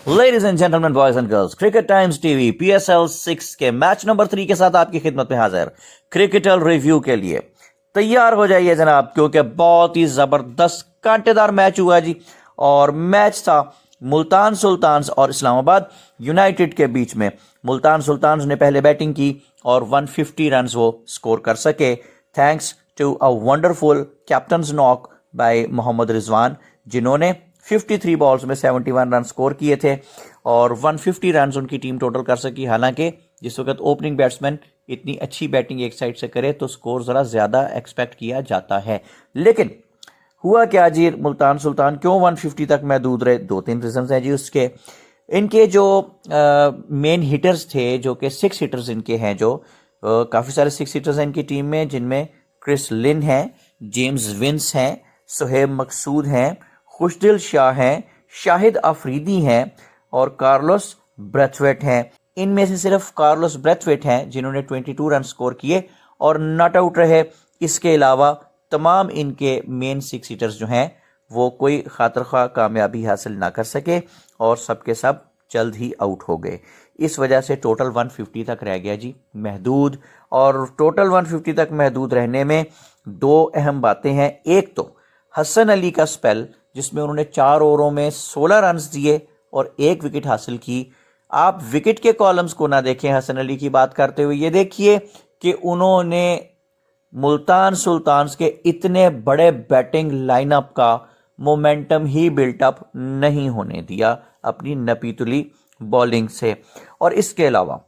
Ladies and gentleman, boys and girls, cricket times TV PSL 6 के match number 3 के साथ आपकी खिदमत में हाजिर क्रिकेटल रिव्यू के लिए। तैयार हो जाइए जनाब, क्योंकि बहुत ही जबरदस्त कांटेदार मैच हुआ जी। और मैच था मुल्तान सुल्तान्स और इस्लामाबाद यूनाइटेड के बीच में। मुल्तान सुल्तान्स ने पहले बैटिंग की और 150 रन्स वो स्कोर कर सके, thanks to a wonderful captain's knock by Mohammad Rizwan, जिन्होंने 53 बॉल्स में 71 रन स्कोर किए थे और 150 रन उनकी टीम टोटल कर सकी। हालांकि जिस वक्त ओपनिंग बैट्समैन इतनी अच्छी बैटिंग एक साइड से करे तो स्कोर जरा ज्यादा एक्सपेक्ट किया जाता है। लेकिन हुआ क्या जी, मुल्तान सुल्तान क्यों 150 तक महदूद रहे? दो तीन रीजन है जी उसके। इनके जो मेन हिटर्स थे, जो कि 6 हिटर्स इनके हैं, जो काफ़ी सारे 6 हिटर्स हैं इनकी टीम में, जिनमें क्रिस लिन है, जेम्स विंस हैं, सुहेब मकसूद हैं, खुशदिल शाह हैं, शाहिद अफरीदी हैं और कार्लोस ब्रेथवेट हैं। इनमें से सिर्फ कार्लोस ब्रेथवेट हैं जिन्होंने 22 रन स्कोर किए और नॉट आउट रहे। इसके अलावा तमाम इनके मेन 6 हिटर्स जो हैं वो कोई खातर ख्वाह कामयाबी हासिल ना कर सके और सबके सब जल्द ही आउट हो गए। इस वजह से टोटल 150 तक रह गया जी महदूद। और टोटल 150 तक महदूद रहने में दो अहम बातें हैं। एक तो हसन अली का स्पेल, जिसमें उन्होंने 4 ओवरों में 16 रन दिए और 1 विकेट हासिल की। आप विकेट के कॉलम्स को ना देखें हसन अली की बात करते हुए, ये देखिए कि उन्होंने मुल्तान सुल्तान्स के इतने बड़े बैटिंग लाइनअप का मोमेंटम ही बिल्टअप नहीं होने दिया अपनी नपीतुली बॉलिंग से। और इसके अलावा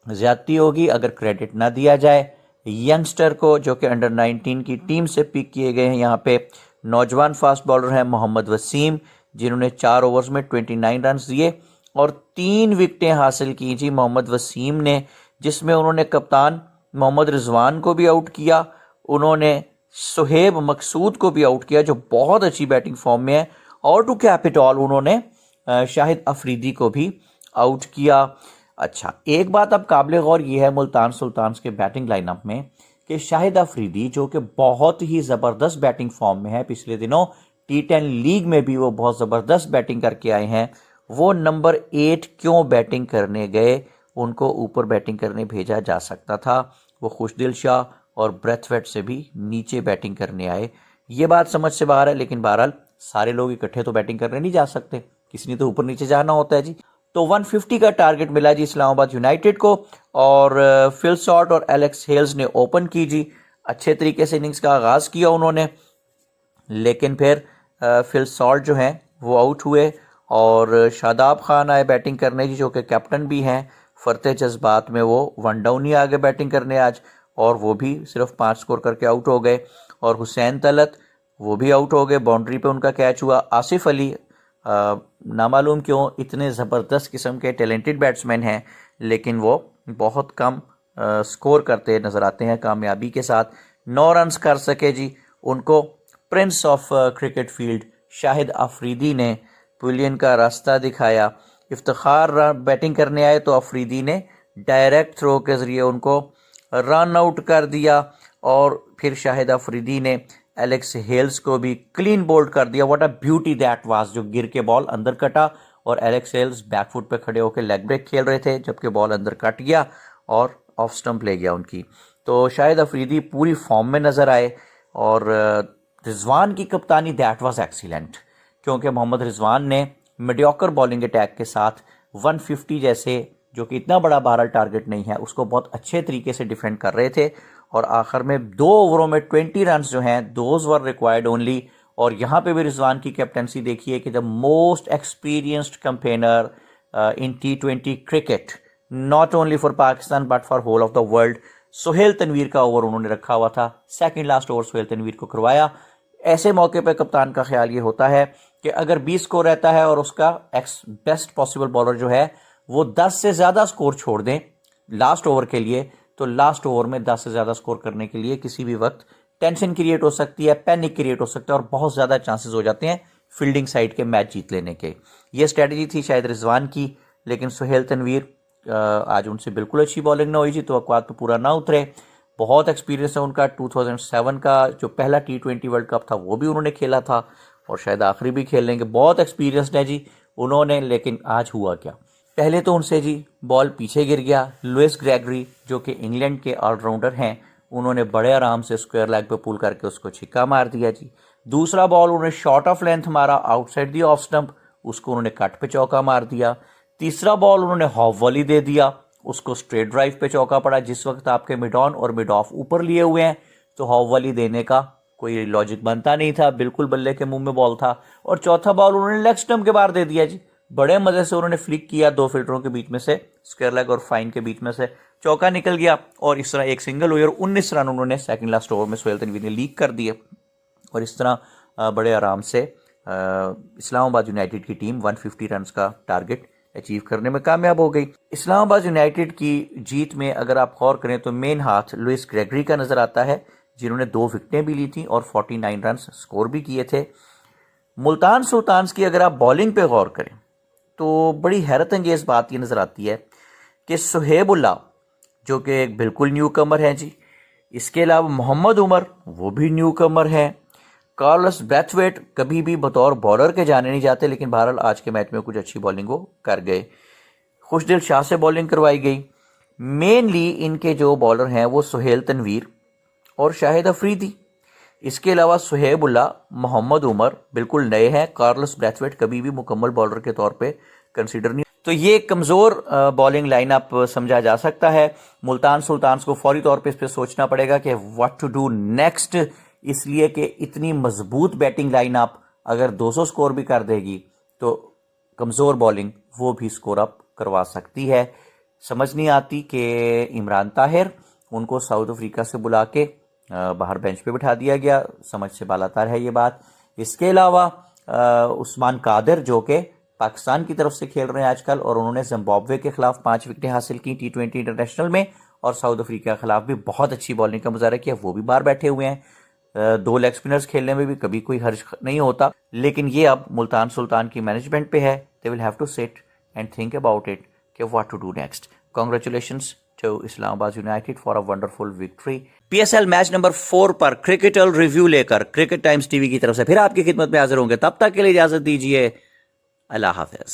ज्यादती होगी अगर क्रेडिट ना दिया जाए यंगस्टर को, जो कि अंडर 19 की टीम से पिक किए गए हैं। यहाँ पे नौजवान फास्ट बॉलर हैं मोहम्मद वसीम, जिन्होंने 4 ओवर्स में 29 रन दिए और 3 विकेटें हासिल की जी मोहम्मद वसीम ने, जिसमें उन्होंने कप्तान मोहम्मद रिजवान को भी आउट किया, उन्होंने सुहेब मकसूद को भी आउट किया जो बहुत अच्छी बैटिंग फॉर्म में है, और टू कैप इट ऑल उन्होंने शाहिद अफरीदी को भी आउट किया। अच्छा, एक बात अब काबिल गौर ये है मुल्तान सुल्तान्स के बैटिंग लाइनअप में कि शाहिद अफरीदी, जो कि बहुत ही ज़बरदस्त बैटिंग फॉर्म में है, पिछले दिनों T10 लीग में भी वो बहुत ज़बरदस्त बैटिंग करके आए हैं, वो नंबर 8 क्यों बैटिंग करने गए? उनको ऊपर बैटिंग करने भेजा जा सकता था। वो खुशदिल शाह और ब्रेथवेट से भी नीचे बैटिंग करने आए। ये बात समझ से बाहर है, लेकिन बहरहाल सारे लोग इकट्ठे तो बैटिंग करने नहीं जा सकते, किसी ने तो ऊपर नीचे जाना होता है जी। तो 150 का टारगेट मिला जी इस्लामाबाद यूनाइटेड को और फिल शॉर्ट और एलेक्स हेल्स ने ओपन की जी। अच्छे तरीके से इनिंग्स का आगाज किया उन्होंने, लेकिन फिर फिल शॉर्ट जो हैं वो आउट हुए और शादाब खान आए बैटिंग करने जी, जो कि कैप्टन भी हैं। फरते जज्बात में वो 1 डाउन ही आगे बैटिंग करने आज, और वो भी सिर्फ 5 स्कोर करके आउट हो गए। और हुसैन तलत वो भी आउट हो गए, बाउंड्री पे उनका कैच हुआ। आसिफ अली नामालूम क्यों इतने ज़बरदस्त किस्म के टैलेंटेड बैट्समैन हैं, लेकिन वो बहुत कम स्कोर करते नज़र आते हैं कामयाबी के साथ। 9 रन कर सके जी। उनको Prince of cricket field Shahid Afridi ने पुलियन का रास्ता दिखाया। इफ्तिखार बैटिंग करने आए तो अफरीदी ने डायरेक्ट थ्रो के ज़रिए उनको रन आउट कर दिया और फिर शाहिद अफरीदी ने एलेक्स हेल्स को भी क्लीन बोल्ड कर दिया। What a beauty that was, जो गिर के बॉल अंदर कटा और एलेक्स हेल्स बैकफुट पे खड़े होकर लेग ब्रेक खेल रहे थे, जबकि बॉल अंदर कट गया और ऑफ स्टंप ले गया उनकी। तो शाहिद अफरीदी पूरी फॉर्म में नजर आए और रिजवान की कप्तानी दैट वाज एक्सीलेंट, क्योंकि मोहम्मद रिजवान ने मीडियोकर बॉलिंग अटैक के साथ 150 जैसे, जो कि इतना बड़ा बहरहाल टारगेट नहीं है, उसको बहुत अच्छे तरीके से डिफेंड कर रहे थे। और आखिर में 2 ओवरों में 20 रन जो हैं दोज वर रिक्वायर्ड ओनली। और यहाँ पे भी रिजवान की कैप्टनसी देखिए कि the most experienced campaigner in T20 cricket, not only for Pakistan but for whole of the world, Sohail Tanvir का ओवर उन्होंने रखा हुआ था। Second last over Sohail Tanvir को करवाया। ऐसे मौके पर कप्तान का ख्याल ये होता है कि अगर 20 स्कोर रहता है और उसका एक्स बेस्ट पॉसिबल बॉलर जो है वो 10 से ज़्यादा स्कोर छोड़ दें लास्ट ओवर के लिए, तो लास्ट ओवर में 10 से ज़्यादा स्कोर करने के लिए किसी भी वक्त टेंशन क्रिएट हो सकती है, पैनिक क्रिएट हो सकता है और बहुत ज़्यादा चांसेस हो जाते हैं फील्डिंग साइड के मैच जीत लेने के। ये स्ट्रेटजी थी शायद रिजवान की, लेकिन सुहेल तनवीर आज उनसे बिल्कुल अच्छी बॉलिंग ना हुई जी, तो अकवाद तो पूरा ना उतरे। बहुत एक्सपीरियंस है उनका। 2007 का जो पहला T20 वर्ल्ड कप था वो भी उन्होंने खेला था और शायद आखिरी भी खेल लेंगे। बहुत एक्सपीरियंसड है जी। उन्होंने, लेकिन आज हुआ क्या, पहले तो उनसे जी बॉल पीछे गिर गया। लुइस ग्रेगरी जो कि इंग्लैंड के ऑलराउंडर हैं, उन्होंने बड़े आराम से स्क्वायर लेग पे पुल करके उसको छिक्का मार दिया जी। दूसरा बॉल उन्होंने शॉर्ट ऑफ लेंथ मारा आउटसाइड दी ऑफ स्टंप, उसको उन्होंने कट पे चौका मार दिया। तीसरा बॉल उन्होंने हॉफ वॉली दे दिया, उसको स्ट्रेट ड्राइव पे चौका पड़ा। जिस वक्त आपके मिड ऑन और मिड ऑफ ऊपर लिए हुए हैं तो हॉफ वॉली देने का कोई लॉजिक बनता नहीं था, बिल्कुल बल्ले के मुंह में बॉल था। और चौथा बॉल उन्होंने लेग स्टंप के बाहर दे दिया जी। बड़े मजे से उन्होंने फ्लिक किया, 2 फील्डरों के बीच में से, स्क्वायर लेग और फाइन के बीच में से चौका निकल गया और इस तरह एक सिंगल हुई और 19 रन उन्होंने सेकंड लास्ट ओवर में सोहेल तनवीर ने लीक कर दिए। और इस तरह बड़े आराम से इस्लामाबाद यूनाइटेड की टीम 150 रन का टारगेट अचीव करने में कामयाब हो गई। इस्लामाबाद यूनाइटेड की जीत में अगर आप गौर करें तो मेन हाथ लुइस ग्रेगरी का नजर आता है, जिन्होंने 2 विकेटें भी ली थी और 49 रन स्कोर भी किए थे। मुल्तान सुल्तान्स की अगर आप बॉलिंग पे गौर करें तो बड़ी हैरत अंगेज बात ये नजर आती है कि सुहेबुल्ला जो कि एक बिल्कुल न्यू कमर हैं जी, इसके अलावा मोहम्मद उमर वो भी न्यू कमर हैं, कार्लोस ब्रैथवेट कभी भी बतौर बॉलर के जाने नहीं जाते, लेकिन बहरहाल आज के मैच में कुछ अच्छी बॉलिंग वो कर गए। खुशदिल शाह से बॉलिंग करवाई गई। मेनली इनके जो बॉलर हैं वो सोहेल तनवीर और शाहिद अफरीदी, इसके अलावा सुहेबुल्ला, मोहम्मद उमर बिल्कुल नए हैं, कार्लोस ब्रैथवेट कभी भी मुकम्मल बॉलर के तौर पे कंसीडर नहीं। तो ये कमज़ोर बॉलिंग लाइनअप समझा जा सकता है। मुल्तान सुल्तान्स को फौरी तौर पे इस पर सोचना पड़ेगा कि व्हाट टू डू नेक्स्ट, इसलिए कि इतनी मजबूत बैटिंग लाइनअप अगर 200 स्कोर भी कर देगी तो कमज़ोर बॉलिंग वो भी स्कोर अप करवा सकती है। समझ नहीं आती कि इमरान ताहिर उनको साउथ अफ्रीका से बुला के बाहर बेंच पे बिठा दिया गया, समझ से बालातर है ये बात। इसके अलावा उस्मान कादिर जो कि पाकिस्तान की तरफ से खेल रहे हैं आजकल, और उन्होंने जिम्बाब्वे के खिलाफ 5 विकेटें हासिल की T20 इंटरनेशनल में, और साउथ अफ्रीका के खिलाफ भी बहुत अच्छी बॉलिंग का मुजाहरा किया, वो भी बाहर बैठे हुए हैं। 2 लेग स्पिनर्स खेलने में भी कभी कोई हर्ज नहीं होता, लेकिन ये अब मुल्तान सुल्तान की मैनेजमेंट पे है। They will have to sit and think about it कि what to do next. Congratulations to Islamabad united for a wonderful victory. PSL match number 4 पर क्रिकेटल रिव्यू लेकर क्रिकेट टाइम्स टीवी की तरफ से फिर आपकी खिदमत में हाजिर होंगे। तब तक के लिए इजाजत दीजिए, अल्लाह हाफिज।